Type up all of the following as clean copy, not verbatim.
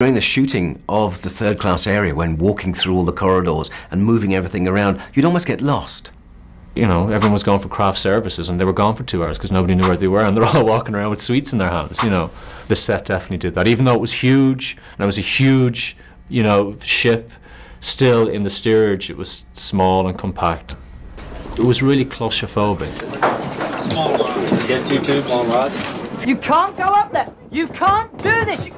During the shooting of the third-class area, when walking through all the corridors and moving everything around, you'd almost get lost. You know, everyone was going for craft services and they were gone for 2 hours because nobody knew where they were, and they're all walking around with sweets in their hands, you know. The set definitely did that. Even though it was huge, and it was a huge, you know, ship, still in the steerage it was small and compact. It was really claustrophobic. Small rods. Get 2 tubes. Small rods. You can't go up there! You can't do this!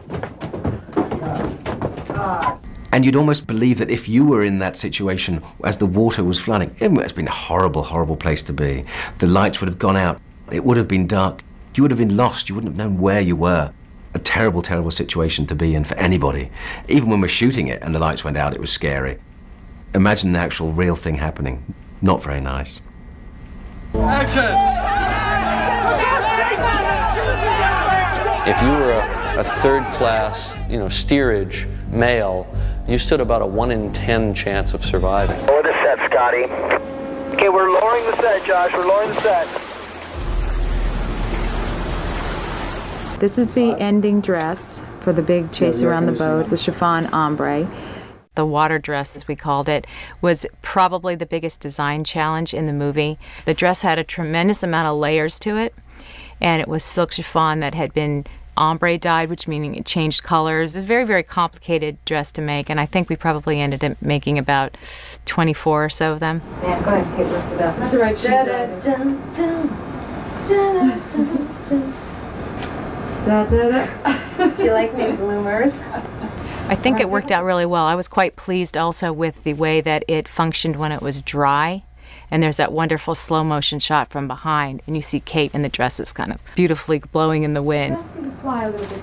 And you'd almost believe that if you were in that situation as the water was flooding, it must have been a horrible, horrible place to be. The lights would have gone out. It would have been dark. You would have been lost. You wouldn't have known where you were. A terrible, terrible situation to be in for anybody. Even when we're shooting it and the lights went out, it was scary. Imagine the actual real thing happening. Not very nice. Action! If you were a third-class, you know, steerage male, you stood about a 1 in 10 chance of surviving. Lower the set, Scotty. Okay, we're lowering the set, Josh. We're lowering the set. This is the ending dress for the big chase around the boat, the chiffon ombre. The water dress, as we called it, was probably the biggest design challenge in the movie. The dress had a tremendous amount of layers to it, and it was silk chiffon that had been ombre dyed, which meaning it changed colors. It was a very, very complicated dress to make, and I think we probably ended up making about 24 or so of them. Yeah, go ahead, Kate, lift it up. Not the right shoes. Do you like my bloomers? I think it worked out really well. I was quite pleased also with the way that it functioned when it was dry. And there's that wonderful slow motion shot from behind, and you see Kate in the dress that's kind of beautifully blowing in the wind.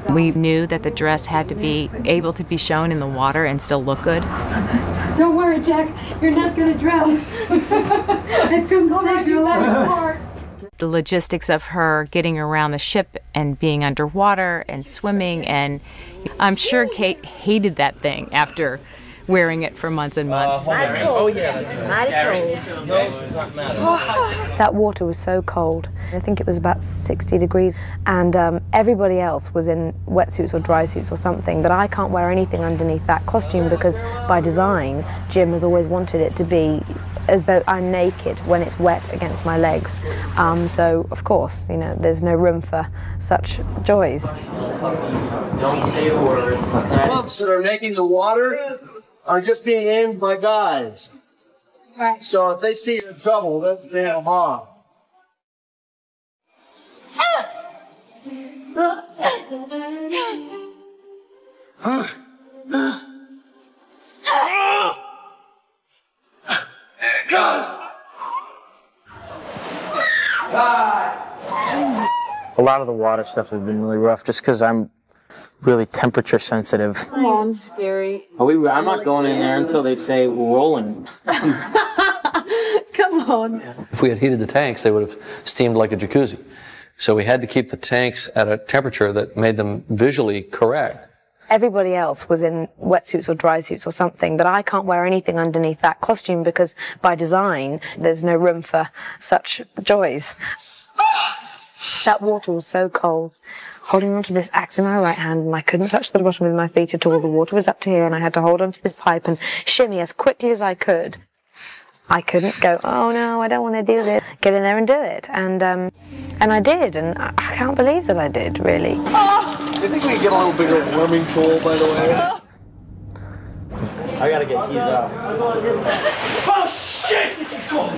We knew that the dress had to be able to be shown in the water and still look good. Don't worry, Jack. You're not going to drown. I've come to save your life apart. The logistics of her getting around the ship and being underwater and swimming, and I'm sure Kate hated that thing after wearing it for months and months. Oh, yeah, that's cold. That water was so cold. I think it was about 60 degrees, and everybody else was in wetsuits or dry suits or something, but I can't wear anything underneath that costume because by design, Jim has always wanted it to be as though I'm naked when it's wet against my legs. So, of course, you know, there's no room for such joys. Don't say a word. Pumps that are making the water are just being aimed by guys. Right. So if they see you're in trouble, they'll ban them off. A lot of the water stuff has been really rough just because I'm really temperature sensitive. Come on, scary. I'm not going in there until they say we're rolling. Come on. If we had heated the tanks, they would have steamed like a jacuzzi. So we had to keep the tanks at a temperature that made them visually correct. Everybody else was in wetsuits or dry suits or something, but I can't wear anything underneath that costume because by design, there's no room for such joys. That water was so cold. Holding onto this axe in my right hand, and I couldn't touch the bottom with my feet at all. The water was up to here, and I had to hold onto this pipe and shimmy as quickly as I could. I couldn't go, oh no, I don't want to do this. Get in there and do it. And I did, and I can't believe that I did, really. Do you think we can get a little bigger swimming pool, by the way? I gotta get heated up. Oh shit! This is cold!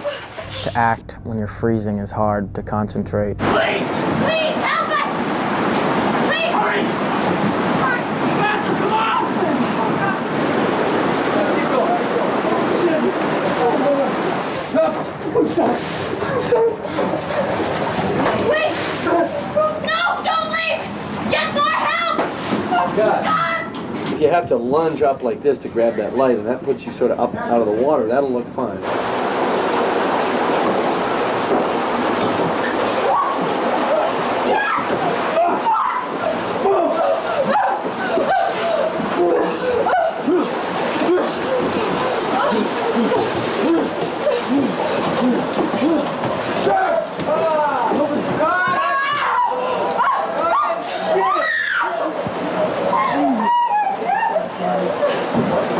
To act when you're freezing is hard to concentrate. Please! Please help us! Please! Hurry! Hurry! Master, come on! I'm sorry. I'm sorry. Wait! No! Don't leave! Get more help! God! If you have to lunge up like this to grab that light, and that puts you sort of up out of the water, that'll look fine. Bye.